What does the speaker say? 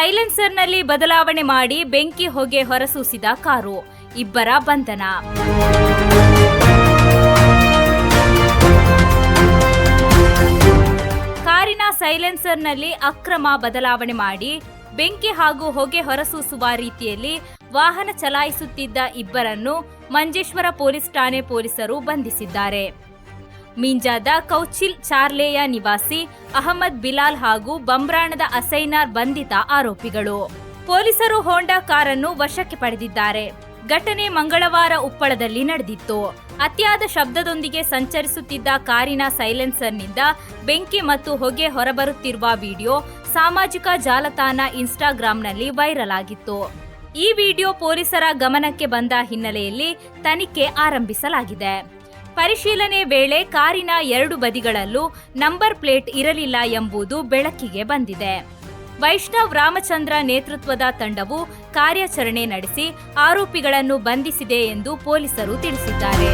ಸೈಲೆನ್ಸರ್ನಲ್ಲಿ ಬದಲಾವಣೆ ಮಾಡಿ ಬೆಂಕಿ ಹೊಗೆ ಹೊರಸೂಸಿದ ಕಾರು, ಇಬ್ಬರ ಬಂಧನ. ಕಾರಿನ ಸೈಲೆನ್ಸರ್ನಲ್ಲಿ ಅಕ್ರಮ ಬದಲಾವಣೆ ಮಾಡಿ ಬೆಂಕಿ ಹಾಗೂ ಹೊಗೆ ಹೊರಸೂಸುವ ರೀತಿಯಲ್ಲಿ ವಾಹನ ಚಲಾಯಿಸುತ್ತಿದ್ದ ಇಬ್ಬರನ್ನು ಮಂಜೇಶ್ವರ ಪೊಲೀಸ್ ಠಾಣೆ ಪೊಲೀಸರು ಬಂಧಿಸಿದ್ದಾರೆ. ಮೀಂಜಾದ ಕೌಚಿಲ್ ಚಾರ್ಲೆಯ ನಿವಾಸಿ ಅಹಮದ್ ಬಿಲಾಲ್ ಹಾಗೂ ಬಂಬ್ರಾಣದ ಅಸೈನಾರ್ ಬಂಧಿತ ಆರೋಪಿಗಳು. ಪೊಲೀಸರು ಹೋಂಡಾ ಕಾರನ್ನು ವಶಕ್ಕೆ ಪಡೆದಿದ್ದಾರೆ. ಘಟನೆ ಮಂಗಳವಾರ ಉಪ್ಪಳದಲ್ಲಿ ನಡೆದಿತ್ತು. ಅತಿಯಾದ ಶಬ್ದದೊಂದಿಗೆ ಸಂಚರಿಸುತ್ತಿದ್ದ ಕಾರಿನ ಸೈಲೆನ್ಸರ್ನಿಂದ ಬೆಂಕಿ ಮತ್ತು ಹೊಗೆ ಹೊರಬರುತ್ತಿರುವ ವಿಡಿಯೋ ಸಾಮಾಜಿಕ ಜಾಲತಾಣ ಇನ್ಸ್ಟಾಗ್ರಾಂನಲ್ಲಿ ವೈರಲ್ ಆಗಿತ್ತು. ಈ ವಿಡಿಯೋ ಪೊಲೀಸರ ಗಮನಕ್ಕೆ ಬಂದ ಹಿನ್ನೆಲೆಯಲ್ಲಿ ತನಿಖೆ ಆರಂಭಿಸಲಾಗಿದೆ. ಪರಿಶೀಲನೆ ವೇಳೆ ಕಾರಿನ 2 ಬದಿಗಳಲ್ಲೂ ನಂಬರ್ ಪ್ಲೇಟ್ ಇರಲಿಲ್ಲ ಎಂಬುದು ಬೆಳಕಿಗೆ ಬಂದಿದೆ. ವೈಷ್ಣವ್ ರಾಮಚಂದ್ರ ನೇತೃತ್ವದ ತಂಡವು ಕಾರ್ಯಾಚರಣೆ ನಡೆಸಿ ಆರೋಪಿಗಳನ್ನು ಬಂಧಿಸಿದೆ ಎಂದು ಪೊಲೀಸರು ತಿಳಿಸಿದ್ದಾರೆ.